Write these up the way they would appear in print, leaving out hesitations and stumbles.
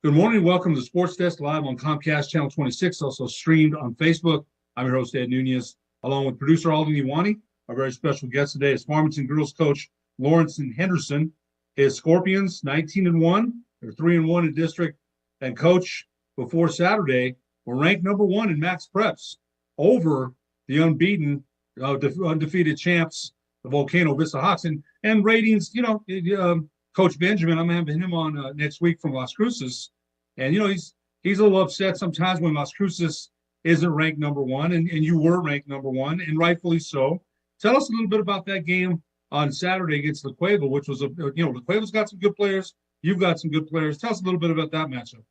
Good morning. Welcome to Sports Desk live on Comcast Channel 26, also streamed on Facebook. I'm your host, Ed Nunez, along with producer Alden Iwani. Our very special guest today is Farmington girls coach Larenson Henderson. His Scorpions 19-1. They're 3-1 in district. And coach, before Saturday, were ranked number one in max preps over the unbeaten, undefeated champs, the Volcano Vista Hawks. And ratings, Coach Benjamin, I'm having him on next week from Las Cruces. And, he's a little upset sometimes when Las Cruces isn't ranked number one, and you were ranked number one, and rightfully so. Tell us a little bit about that game on Saturday against La Cueva, which was, La Cueva's got some good players. You've got some good players. Tell us a little bit about that matchup.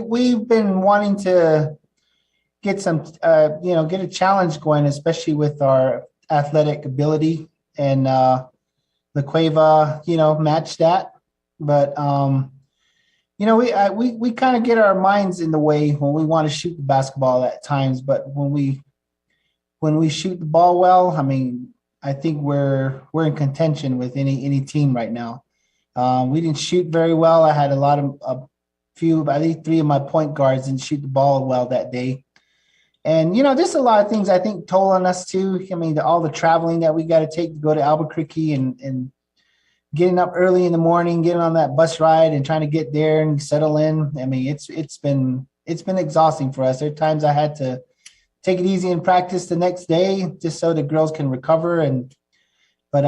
We've been wanting to get some, get a challenge going, especially with our athletic ability, and La Cueva, matched that. But, we kind of get our minds in the way when we want to shoot the basketball at times. But when we shoot the ball well, I think we're in contention with any team right now. We didn't shoot very well. I had I think three of my point guards didn't shoot the ball well that day. And, just a lot of things I think toll on us too. All the traveling that we got to take to go to Albuquerque and getting up early in the morning, getting on that bus ride and trying to get there and settle in. It's been exhausting for us. There are times I had to take it easy in practice the next day just so the girls can recover. But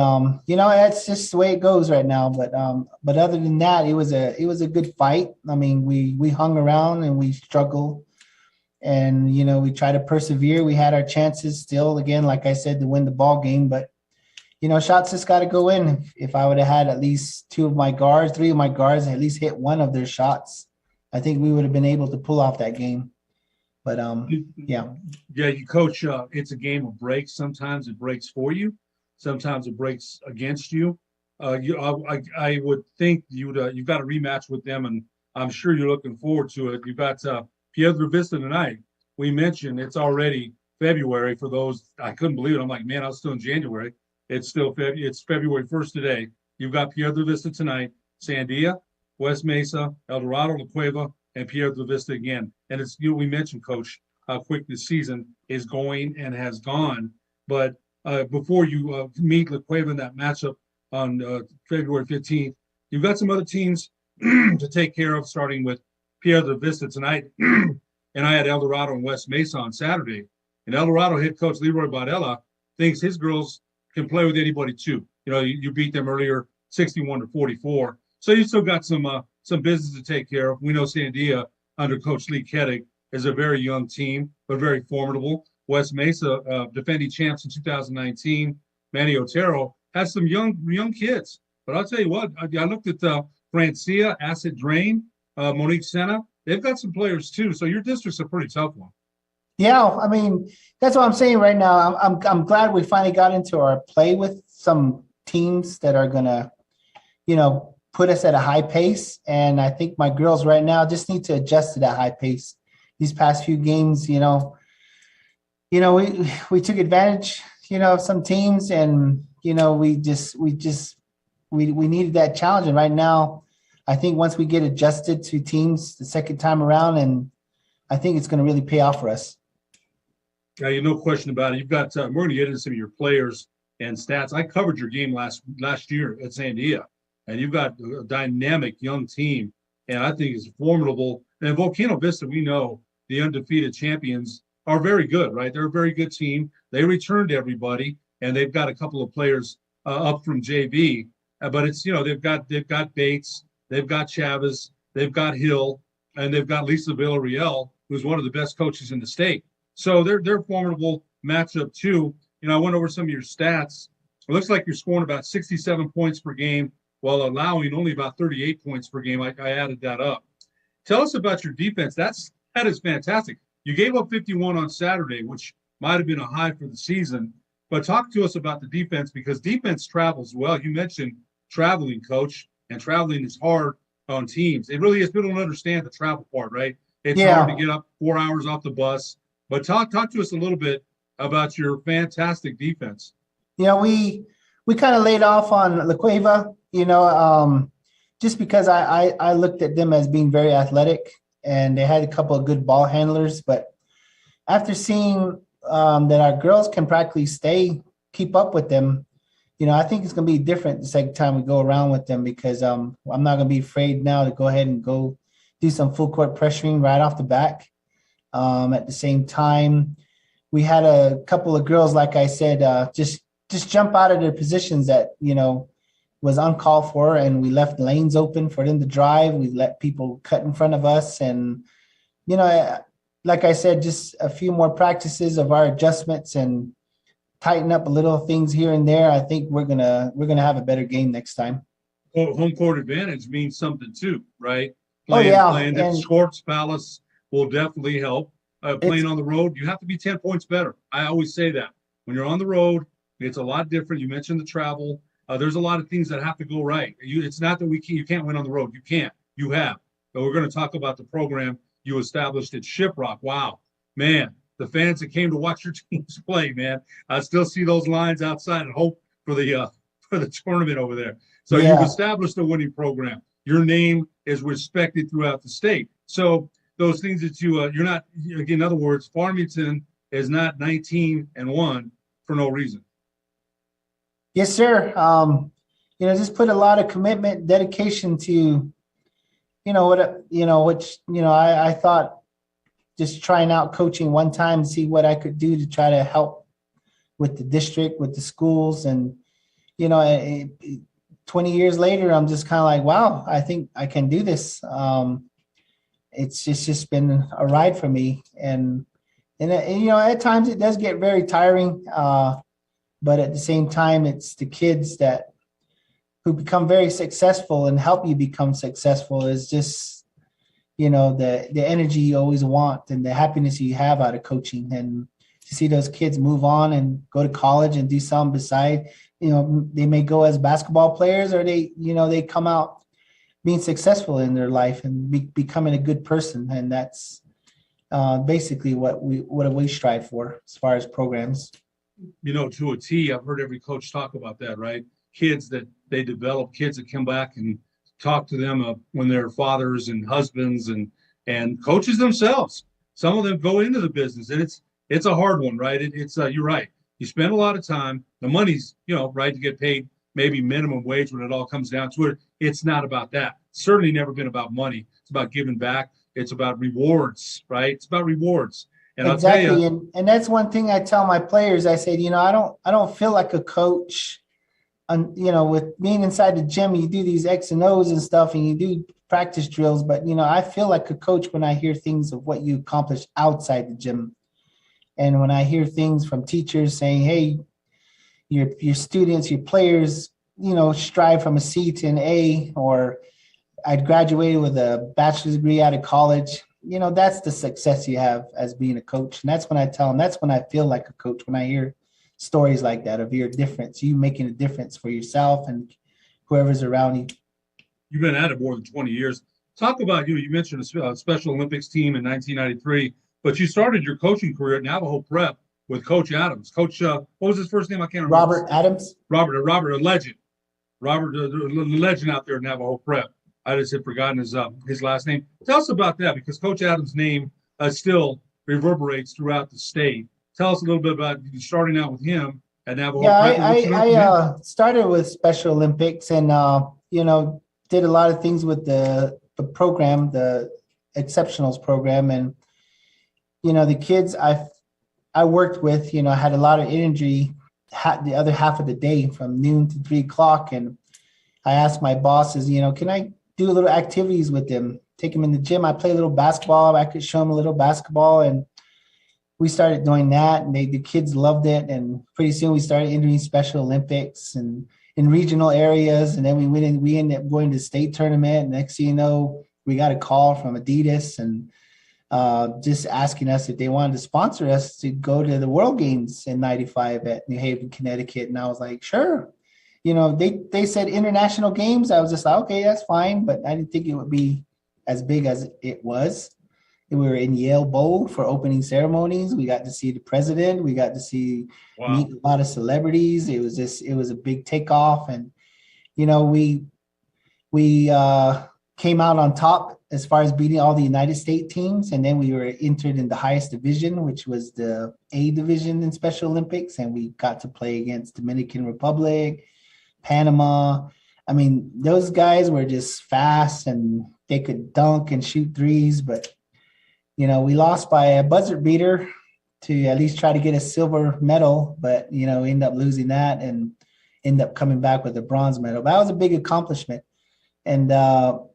that's just the way it goes right now. But other than that, it was a good fight. We hung around and we struggled. And, we try to persevere. We had our chances still, again, like I said, to win the ball game. But, shots just got to go in. If I would have had at least three of my guards, at least hit one of their shots, I think we would have been able to pull off that game. But, yeah. Yeah, you coach, it's a game of breaks. Sometimes it breaks for you. Sometimes it breaks against you. I would think you've got a rematch with them, and I'm sure you're looking forward to it. You've got Piedra Vista tonight. We mentioned it's already February for those. I couldn't believe it. I'm like, man, I was still in January. It's February 1st today. You've got Piedra Vista tonight, Sandia, West Mesa, El Dorado, La Cueva, and Piedra Vista again. And it's we mentioned, Coach, how quick this season is going and has gone. But before you meet La Cueva in that matchup on February 15th, you've got some other teams to take care of, starting with Piedra Vista tonight. And I had El Dorado and West Mesa on Saturday. And El Dorado head coach Leroy Bardella thinks his girls can play with anybody too. You beat them earlier, 61-44. So you still got some business to take care of. We know Sandia under Coach Lee Kettig is a very young team, but very formidable. West Mesa, defending champs in 2019, Manny Otero, has some young kids. But I'll tell you what, I looked at Francia, Acid Drain, Monique Senna. They've got some players too. So your district's a pretty tough one. Yeah, that's what I'm saying right now. I'm glad we finally got into our play with some teams that are gonna, put us at a high pace. And I think my girls right now just need to adjust to that high pace. These past few games, we took advantage, of some teams, and we needed that challenge. And right now, I think once we get adjusted to teams the second time around, and I think it's going to really pay off for us. Yeah, no question about it. You've got we're going to get into some of your players and stats. I covered your game last year at Sandia, and you've got a dynamic young team, and I think it's formidable. And Volcano Vista, we know the undefeated champions are very good, right? They're a very good team. They returned everybody, and they've got a couple of players up from JV. But it's they've got Bates, they've got Chavez, they've got Hill, and they've got Lisa Villarreal, who's one of the best coaches in the state. So they're formidable matchup too. I went over some of your stats. It looks like you're scoring about 67 points per game while allowing only about 38 points per game. I added that up. Tell us about your defense. That is fantastic. You gave up 51 on Saturday, which might have been a high for the season. But talk to us about the defense, because defense travels well. You mentioned traveling, Coach, and traveling is hard on teams. It really is. People don't understand the travel part, right? It's hard to get up 4 hours off the bus. But talk to us a little bit about your fantastic defense. We kind of laid off on La Cueva, just because I looked at them as being very athletic, and they had a couple of good ball handlers. But after seeing that our girls can practically keep up with them, I think it's going to be different the second time we go around with them, because I'm not going to be afraid now to go ahead and go do some full court pressuring right off the back. At the same time, we had a couple of girls, like I said, just jump out of their positions that, was uncalled for, and we left lanes open for them to drive. We let people cut in front of us. And, like I said, just a few more practices of our adjustments and tighten up a little things here and there. I think we're gonna have a better game next time. Well, home court advantage means something too, right? Yeah, Playing at Scorps Palace will definitely help. Playing on the road, you have to be 10 points better. I always say that. When you're on the road, it's a lot different. You mentioned the travel. There's a lot of things that have to go right. It's not that you can't win on the road. You can't. You have. But we're going to talk about the program you established at Shiprock. Wow, man, the fans that came to watch your teams play, man. I still see those lines outside and hope for the tournament over there. So You've established a winning program. Your name is respected throughout the state. So those things that you're not, in other words, Farmington is not 19-1 for no reason. Yes, sir. Just put a lot of commitment, dedication to, I thought just trying out coaching one time, see what I could do to try to help with the district, with the schools. And, 20 years later, I'm just kind of like, wow, I think I can do this. It's just been a ride for me. And at times it does get very tiring. But at the same time, it's the kids who become very successful and help you become successful. Is just, the energy you always want and the happiness you have out of coaching. And to see those kids move on and go to college and do something beside, they may go as basketball players, or they come out being successful in their life and becoming a good person. And that's basically what we strive for as far as programs. To a T, I've heard every coach talk about that, right? Kids that they develop, kids that come back and talk to them when they're fathers and husbands and coaches themselves. Some of them go into the business, and it's a hard one, right? You're right. You spend a lot of time. The money's, right, to get paid maybe minimum wage when it all comes down to it. It's not about that. It's certainly never been about money. It's about giving back. It's about rewards, right? It's about rewards. And exactly. I'll tell you, and that's one thing I tell my players. I said, I don't feel like a coach. With being inside the gym, you do these X and O's and stuff, and you do practice drills. But I feel like a coach when I hear things of what you accomplished outside the gym, and when I hear things from teachers saying, "Hey, your students, your players, strive from a C to an A," or "I graduated with a bachelor's degree out of college." That's the success you have as being a coach. And that's when I tell them, that's when I feel like a coach, when I hear stories like that of your difference, you making a difference for yourself and whoever's around you. You've been at it more than 20 years. Talk about you mentioned a Special Olympics team in 1993, but you started your coaching career at Navajo Prep with Coach Adams. Coach, what was his first name? I can't remember. Robert Adams. Robert, a legend. Robert, a legend out there at Navajo Prep. I just had forgotten his last name. Tell us about that, because Coach Adams' name still reverberates throughout the state. Tell us a little bit about starting out with him at Navajo Prep. I started with Special Olympics and, did a lot of things with the program, the exceptionals program. And, the kids I worked with, had a lot of energy the other half of the day from noon to 3:00. And I asked my bosses, can I do a little activities with them, take them in the gym? I play a little basketball. I could show them a little basketball. And we started doing that, and the kids loved it. And pretty soon we started entering Special Olympics and in regional areas. And then we ended up going to the state tournament. And next thing you know, we got a call from Adidas and just asking us if they wanted to sponsor us to go to the World Games in '95 at New Haven, Connecticut. And I was like, sure. They said international games. I was just like, okay, that's fine. But I didn't think it would be as big as it was. We were in Yale Bowl for opening ceremonies. We got to see the president. We got to meet a lot of celebrities. It was a big takeoff. And, we we came out on top as far as beating all the United States teams. And then we were entered in the highest division, which was the A division in Special Olympics. And we got to play against Dominican Republic, Panama. I mean, those guys were just fast and they could dunk and shoot threes. But, you know, we lost by a buzzer beater to at least try to get a silver medal. But, you know, we ended up losing that and end up coming back with a bronze medal. But that was a big accomplishment. And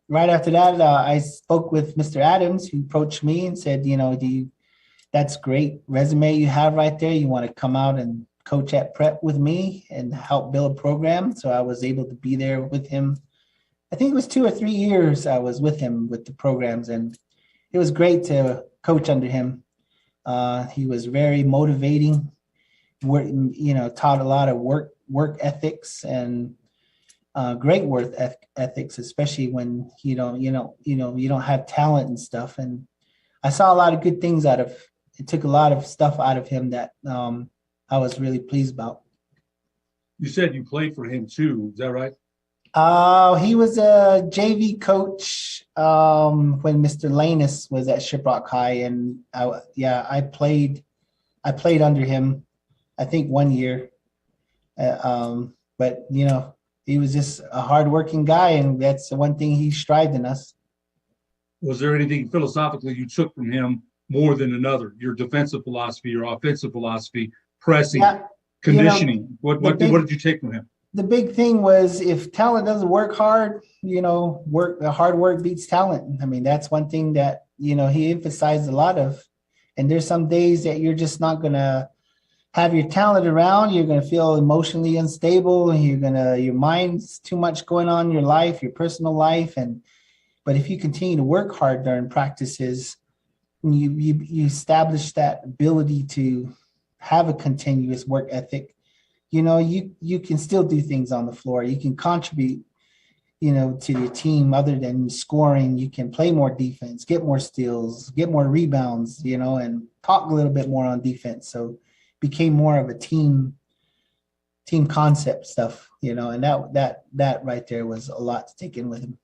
right after that, I spoke with Mr. Adams, who approached me and said, you know, that's great resume you have right there. You want to come out and coach at prep with me and help build a program. So I was able to be there with him. I think it was 2 or 3 years I was with him with the programs, and it was great to coach under him. He was very motivating, you know, taught a lot of work ethics and great work ethics, especially when you don't have talent and stuff. And I saw a lot of good things out of it. Took a lot of stuff out of him that I was really pleased about. You said you played for him too. Is that right? He was a JV coach when Mr. Lanus was at Shiprock High, and I played under him. I think 1 year, but you know, he was just a hardworking guy, and that's the one thing he strived in us. Was there anything philosophically you took from him more than another? Your defensive philosophy, your offensive philosophy, pressing, conditioning. You know, what did you take from him? The big thing was, if talent doesn't work hard, you know, hard work beats talent. I mean, that's one thing that, you know, he emphasized a lot of. And there's some days that you're just not going to have your talent around. You're going to feel emotionally unstable, and your mind's too much going on in your life, your personal life. But if you continue to work hard during practices, you establish that ability to have a continuous work ethic. You know, you can still do things on the floor. You can contribute, you know, to your team other than scoring. You can play more defense, get more steals, get more rebounds, you know, and talk a little bit more on defense. So became more of a team concept stuff, you know, and that right there was a lot to take in with him.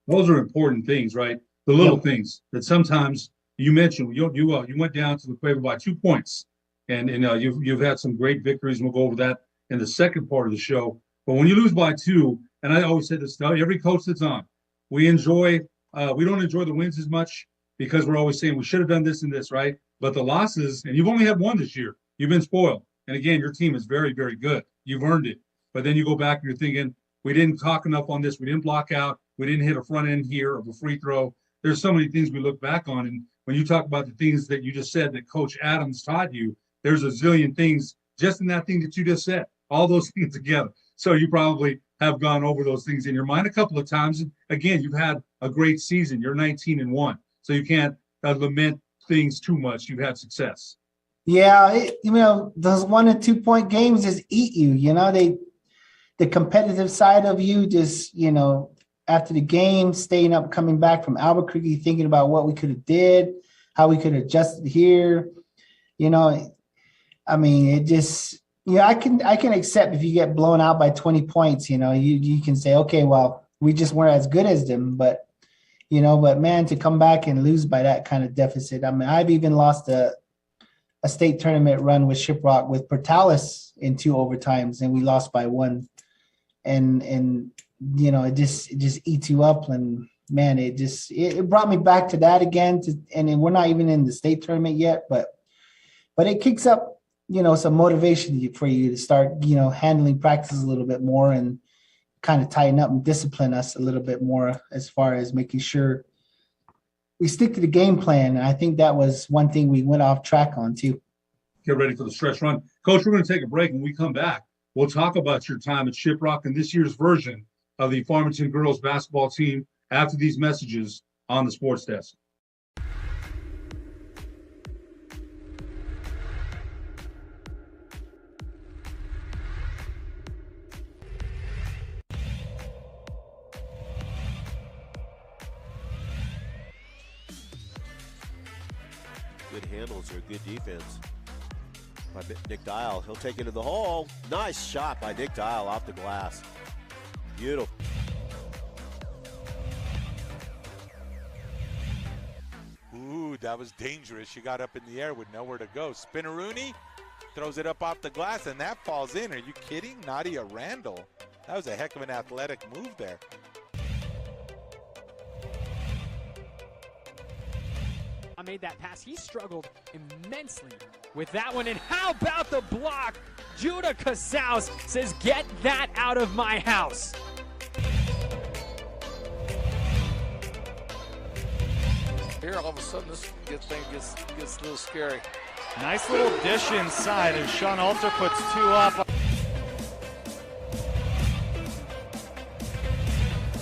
Those are important things, right? The little things that sometimes you mentioned. You went down to the Quaver by 2 points. And you've had some great victories, and we'll go over that in the second part of the show. But when you lose by 2, and I always say this to every coach that's on, we don't enjoy the wins as much because we're always saying we should have done this and this, right? But the losses, and you've only had 1 this year, you've been spoiled. And again, your team is very, very good. You've earned it. But then you go back and you're thinking, we didn't talk enough on this. We didn't block out. We didn't hit a front end here of a free throw. There's so many things we look back on. And when you talk about the things that you just said that Coach Adams taught you, there's a zillion things just in that thing that you just said, all those things together. So you probably have gone over those things in your mind a couple of times. And again, you've had a great season. You're 19-1. So you can't lament things too much. You've had success. Yeah, you know, those 1 and 2 point games just eat you. You know, the competitive side of you just, you know, after the game, staying up, coming back from Albuquerque, thinking about what we could have did, how we could have adjusted here. You know, I mean, it just, you know, I can accept if you get blown out by 20 points, you know, you can say, okay, well, we just weren't as good as them. But, you know, man, to come back and lose by that kind of deficit. I mean, I've even lost a state tournament run with Shiprock with Portales in 2 overtimes, and we lost by 1. And you know, it just eats you up. And man, it brought me back to that again. And we're not even in the state tournament yet, but it kicks up, you know, some motivation for you to start, you know, handling practice a little bit more and kind of tighten up and discipline us a little bit more as far as making sure we stick to the game plan. And I think that was one thing we went off track on too. Get ready for the stretch run. Coach, we're going to take a break. When we come back, we'll talk about your time at Shiprock and this year's version of the Farmington girls basketball team after these messages on the Sports Desk. Good handles or good defense by Nick Dial. He'll take it to the hole. Nice shot by Nick Dial off the glass. Beautiful. that was dangerous. She got up in the air with nowhere to go. Spinaroonie throws it up off the glass, and that falls in. Are you kidding? Nadia Randall. That was a heck of an athletic move there. I made that pass. He struggled immensely with that one. And how about the block? Judah Casaus says, get that out of my house. Here, all of a sudden, this thing gets a little scary. Nice little dish inside, and Sean Alter puts 2 up.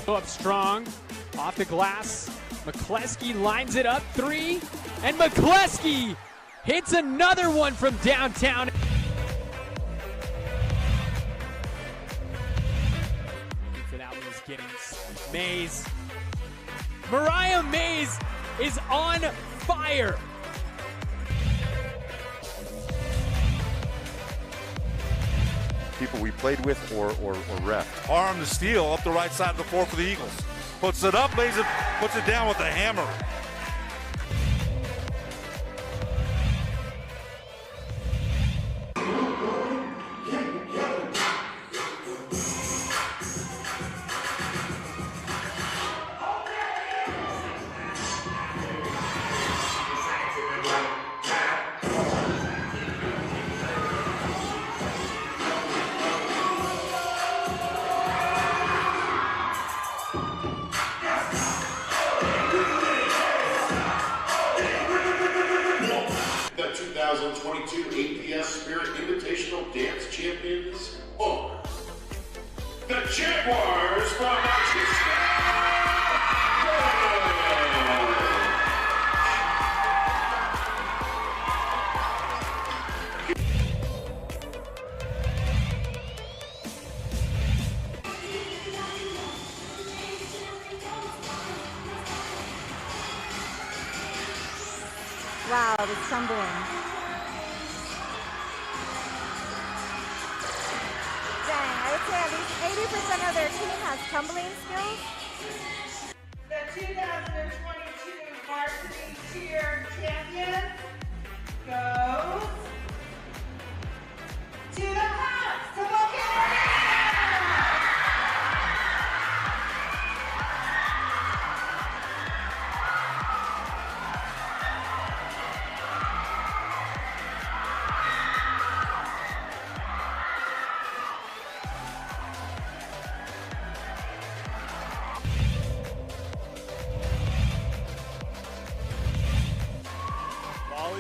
Up strong, off the glass. McCleskey lines it up, 3, and McCleskey hits another one from downtown. For that one is Giddings. Mays. Mariah Mays is on fire. People we played with or ref. Arm the steal up the right side of the floor for the Eagles. Puts it up, lays it, puts it down with a hammer. Jaguars from Manchester. Wow, it's tumbling. I would say at least 80% of their team has tumbling skills. The 2022 varsity cheer champion goes to the Hawks, to Volcano.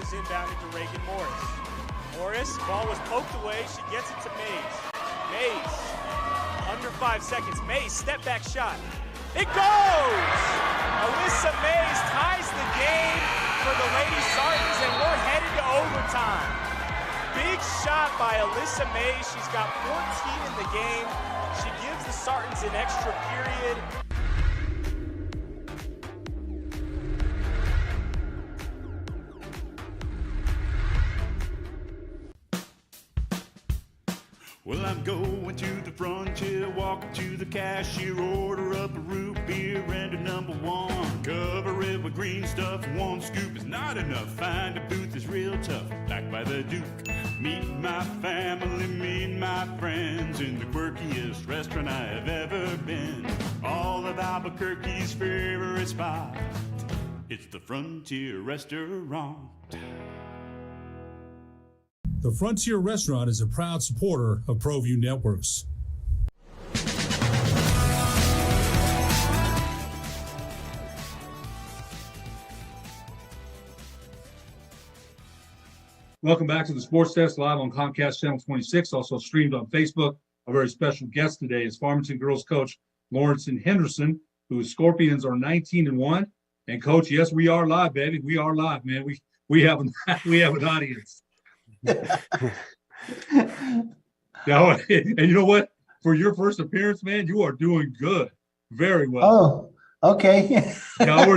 Inbounded to Reagan Morris. Morris, ball was poked away. She gets it to Mays. Mays, under 5 seconds. Mays, step back shot. It goes! Alyssa Mays ties the game for the Lady Sartans, and we're headed to overtime. Big shot by Alyssa Mays. She's got 14 in the game. She gives the Sartans an extra period. Well, I'm going to the frontier, walking to the cashier, order up a root beer and a #1. Cover it with green stuff, 1 scoop is not enough. Find a booth is real tough, back by the Duke. Meet my family, meet my friends in the quirkiest restaurant I have ever been. All of Albuquerque's favorite spot, it's the Frontier Restaurant. The Frontier Restaurant is a proud supporter of ProView Networks. Welcome back to the Sports Desk, live on Comcast Channel 26, also streamed on Facebook. Our very special guest today is Farmington girls coach Larenson Henderson, whose Scorpions are 19-1. And coach, yes, we are live, baby. We are live, man. We have an audience. Now, and you know what? For your first appearance, man, you are doing good, very well. Oh, okay. Now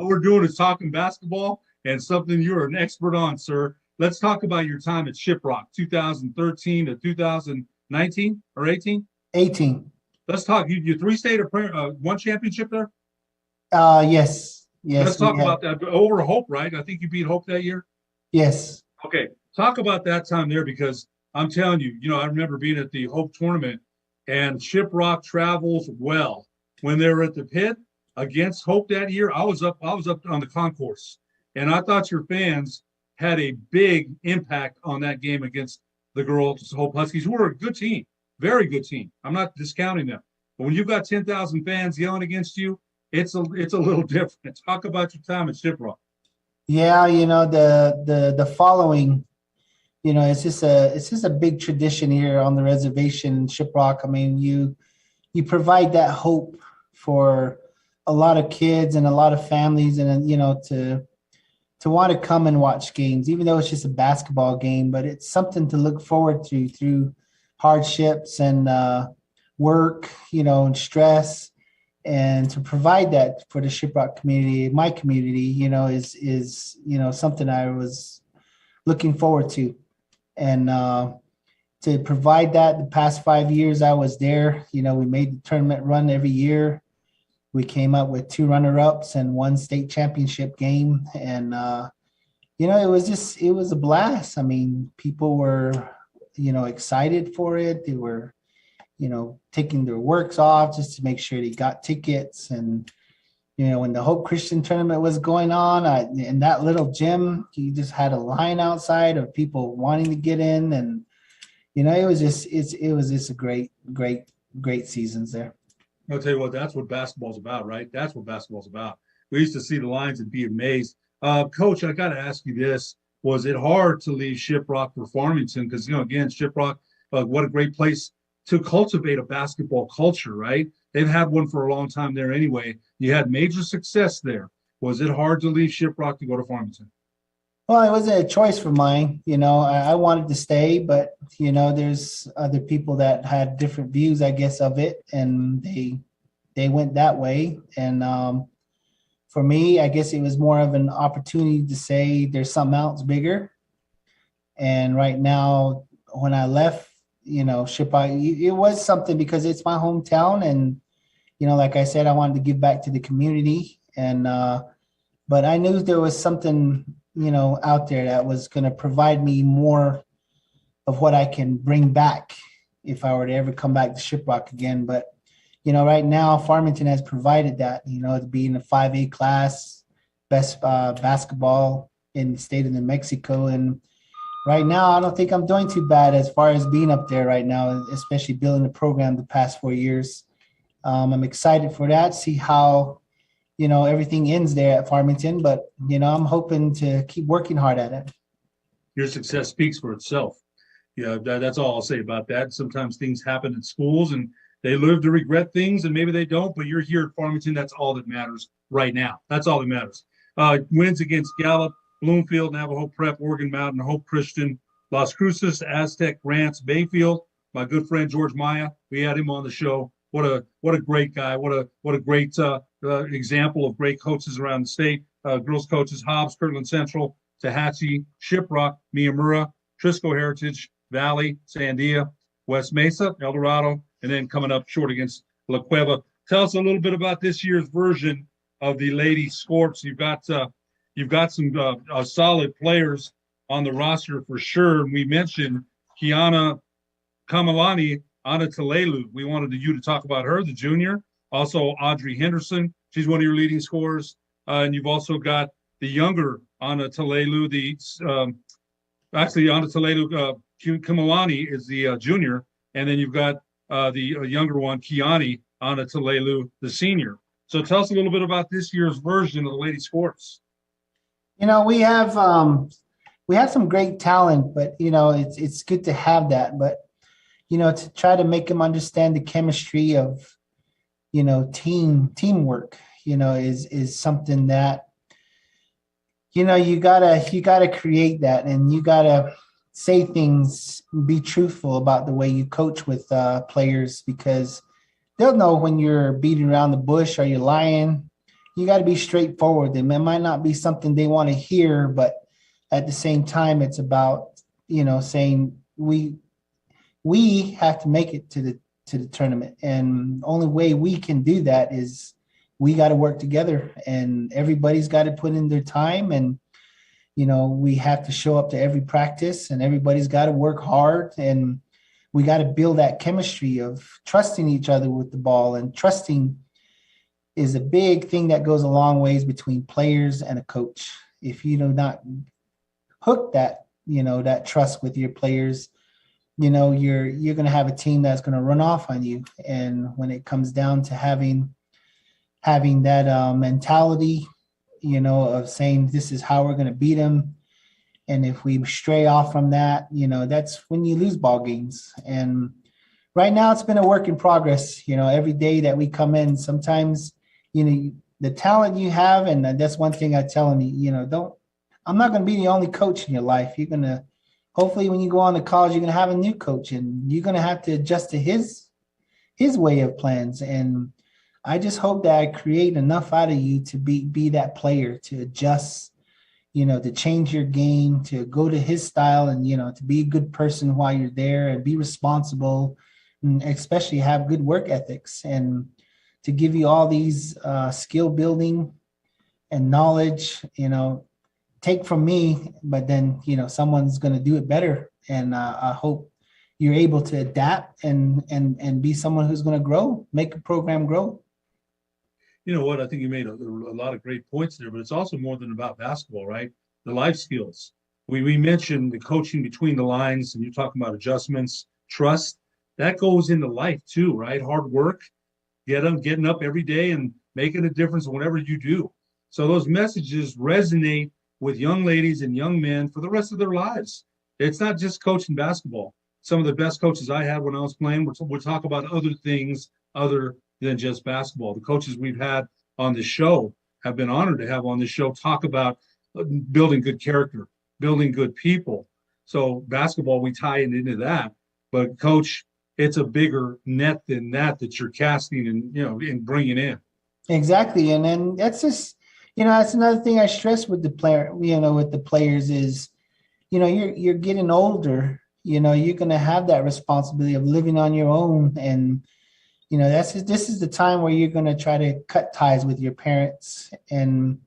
we're doing is talking basketball and something you're an expert on, sir. Let's talk about your time at Shiprock, 2013 to 2019 or 18. 18. Let's talk. You 3 state or 1 championship there? Yes. Yes, let's talk about that. Over Hope, right? I think you beat Hope that year. Yes. Okay, talk about that time there, because I'm telling you, I remember being at the Hope tournament, and Shiprock travels well. When they were at the pit against Hope that year, I was up on the concourse, and I thought your fans had a big impact on that game against the girls Hope Huskies, who were a good team, very good team. I'm not discounting them, but when you've got 10,000 fans yelling against you, it's a little different. Talk about your time at Shiprock. Yeah, the following, it's just a big tradition here on the reservation in Shiprock. I mean, you provide that hope for a lot of kids and a lot of families, and to want to come and watch games, even though it's just a basketball game, but it's something to look forward to through hardships and work, and stress. And to provide that for the Shiprock community, my community, is something I was looking forward to. And to provide that the past 5 years I was there, we made the tournament run every year. We came up with 2 runner-ups and 1 state championship game. And, it was a blast. I mean, people were, excited for it. They were, taking their works off just to make sure they got tickets. And, when the Hope Christian tournament was going on, in that little gym, you just had a line outside of people wanting to get in. And, it was just a great seasons there. I'll tell you what, that's what basketball's about, right? That's what basketball's about. We used to see the lines and be amazed. Coach, I got to ask you this. Was it hard to leave Shiprock for Farmington? Because, again, Shiprock, what a great place to cultivate a basketball culture, right? They've had one for a long time there anyway. You had major success there. Was it hard to leave Shiprock to go to Farmington? Well, it wasn't a choice for mine. I wanted to stay, but, there's other people that had different views, I guess, of it, and they went that way. And for me, I guess it was more of an opportunity to say there's something else bigger. And right now, when I left, Shiprock, it was something because it's my hometown. And, like I said, I wanted to give back to the community. And but I knew there was something out there that was going to provide me more of what I can bring back if I were to ever come back to Shiprock again. But, right now Farmington has provided that, to be in the 5A class, best basketball in the state of New Mexico. And right now, I don't think I'm doing too bad as far as being up there right now, especially building the program the past 4 years. I'm excited for that, see how everything ends there at Farmington, but, I'm hoping to keep working hard at it. Your success speaks for itself. Yeah, that's all I'll say about that. Sometimes things happen at schools and they live to regret things, and maybe they don't, but you're here at Farmington. That's all that matters right now. That's all that matters. Wins against Gallup, Bloomfield, Navajo Prep, Oregon Mountain, Hope Christian, Las Cruces, Aztec, Grants, Bayfield. My good friend George Maya, we had him on the show. What a great guy. What a great example of great coaches around the state. Girls coaches: Hobbs, Kirtland Central, Tehachapi, Shiprock, Miyamura, Trisco Heritage, Valley, Sandia, West Mesa, El Dorado, and then coming up short against La Cueva. Tell us a little bit about this year's version of the Lady Scorps. You've got some solid players on the roster for sure. We mentioned Kiana Kamalani, Ana Talelu. We wanted you to talk about her, the junior. Also, Audrey Henderson. She's one of your leading scorers. And you've also got the younger Ana Talelu. Ana Talelu Kamalani is the junior. And then you've got the younger one, Kiani Ana Talelu, the senior. So tell us a little bit about this year's version of the Lady Scorps. We have some great talent, but it's good to have that. But to try to make them understand the chemistry of teamwork, is something that you gotta create that, and you gotta say things, be truthful about the way you coach with players, because they'll know when you're beating around the bush or you're lying. You got to be straightforward. It might not be something they want to hear, but at the same time, it's about, saying we have to make it to the tournament. And the only way we can do that is we got to work together, and everybody's got to put in their time. And, we have to show up to every practice, and everybody's got to work hard, and we got to build that chemistry of trusting each other with the ball. And trusting is a big thing that goes a long ways between players and a coach. If you do not hook that, that trust with your players, you're going to have a team that's going to run off on you. And when it comes down to having that mentality, of saying this is how we're going to beat them, and if we stray off from that, that's when you lose ball games. And right now it's been a work in progress. Every day that we come in, sometimes, the talent you have, and that's one thing I tell them, I'm not going to be the only coach in your life. You're going to, hopefully when you go on to college, you're going to have a new coach, and you're going to have to adjust to his way of plans. And I just hope that I create enough out of you to be that player, to adjust, to change your game, to go to his style, and, to be a good person while you're there, and be responsible, and especially have good work ethics, and to give you all these skill building and knowledge, take from me, but then, someone's going to do it better. And I hope you're able to adapt and be someone who's going to grow, make a program grow. You know what? I think you made a lot of great points there, but it's also more than about basketball, right? The life skills. We mentioned the coaching between the lines, and you're talking about adjustments, trust. That goes into life too, right? Hard work, getting up every day and making a difference whenever you do. So those messages resonate with young ladies and young men for the rest of their lives. It's not just coaching basketball. Some of the best coaches I had when I was playing would talk about other things other than just basketball. The coaches we've had on the show have been honored to have on the show talk about building good character, building good people. So basketball, we tie it into that. But coach, it's a bigger net than that you're casting and bringing in. Exactly. And then that's just, that's another thing I stress with the player, with the players is, you're getting older, you're going to have that responsibility of living on your own. And, this is the time where you're going to try to cut ties with your parents, and,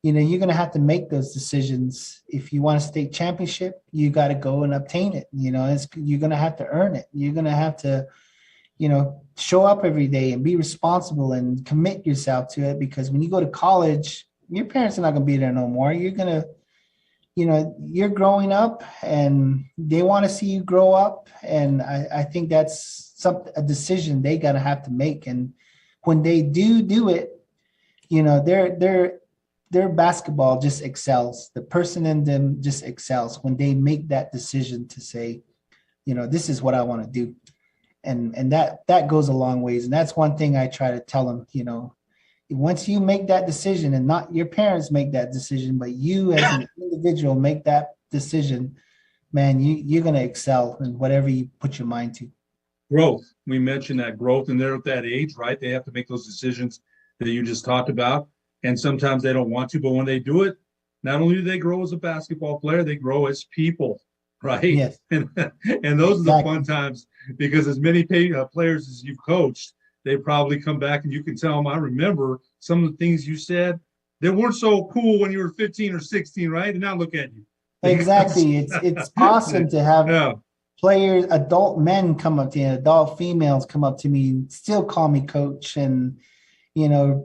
you're going to have to make those decisions. If you want a state championship, you got to go and obtain it. You're going to have to earn it. You're going to have to, show up every day and be responsible and commit yourself to it, because when you go to college, your parents are not going to be there no more. You're going to, you're growing up, and they want to see you grow up. And I think that's a decision they got to have to make. And when they do it, their basketball just excels. The person in them just excels when they make that decision to say, this is what I want to do. And that goes a long ways. And that's one thing I try to tell them, once you make that decision, and not your parents make that decision, but you as an individual make that decision, man, you're going to excel in whatever you put your mind to. Growth. We mentioned that growth, and they're at that age, right? They have to make those decisions that you just talked about. And sometimes they don't want to, but when they do it, not only do they grow as a basketball player, they grow as people, right? Yes. And those are the fun times, because as many players as you've coached, they probably come back and you can tell them, I remember some of the things you said that weren't so cool when you were 15 or 16, right? And now look at you. Exactly. It's awesome to have players, adult men come up to me, adult females come up to me and still call me coach, and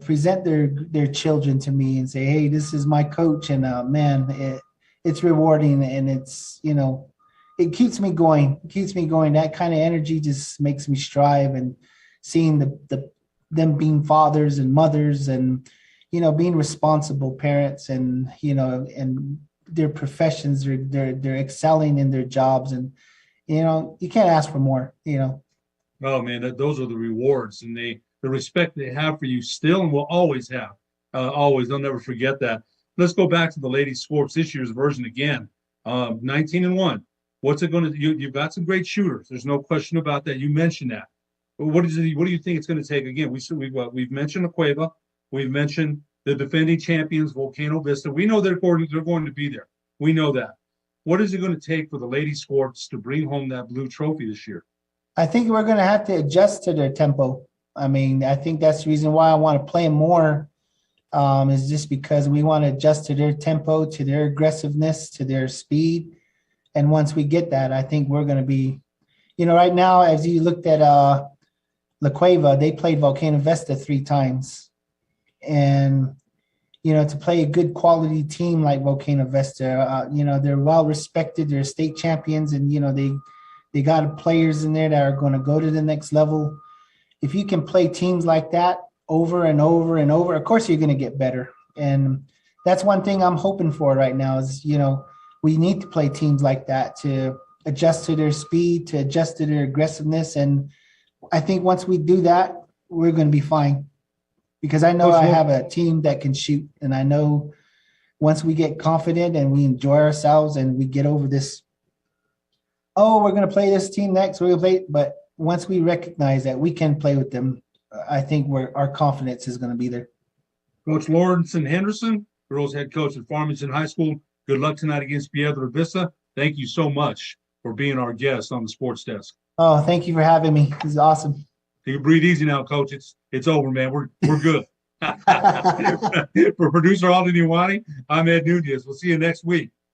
present their children to me and say, hey, this is my coach. And man, it's rewarding, and it's, it keeps me going. That kind of energy just makes me strive, and seeing them being fathers and mothers, and, being responsible parents, and, and their professions, they're excelling in their jobs, and, you can't ask for more, Oh man, those are the rewards, and the respect they have for you still, and will always have. Always. They'll never forget that. Let's go back to the ladies sports this year's version again. 19-1. What's it going to do? You've got some great shooters. There's no question about that. You mentioned that. But what do you think it's going to take? Again, we've mentioned Acueva. We've mentioned the defending champions, Volcano Vista. We know they're going to be there. We know that. What is it going to take for the ladies sports to bring home that blue trophy this year? I think we're going to have to adjust to their tempo. I mean, I think that's the reason why I want to play them more, is just because we want to adjust to their tempo, to their aggressiveness, to their speed. And once we get that, I think we're going to be, right now, as you looked at La Cueva, they played Volcano Vesta 3 times. And, to play a good quality team like Volcano Vesta, they're well respected, they're state champions, and, they got players in there that are going to go to the next level. If you can play teams like that over and over and over, of course you're going to get better. And that's one thing I'm hoping for right now is, we need to play teams like that to adjust to their speed, to adjust to their aggressiveness. And I think once we do that, we're going to be fine. Because I know I have a team that can shoot. And I know once we get confident and we enjoy ourselves and we get over this, we're going to play this team next, we're going to play. But once we recognize that we can play with them, I think our confidence is going to be there. Coach Larenson Henderson, girls head coach at Farmington High School. Good luck tonight against Piedra Vista. Thank you so much for being our guest on the sports desk. Oh, thank you for having me. This is awesome. You can breathe easy now, Coach. It's over, man. We're good. For producer Alden Iwani, I'm Ed Nunez. We'll see you next week.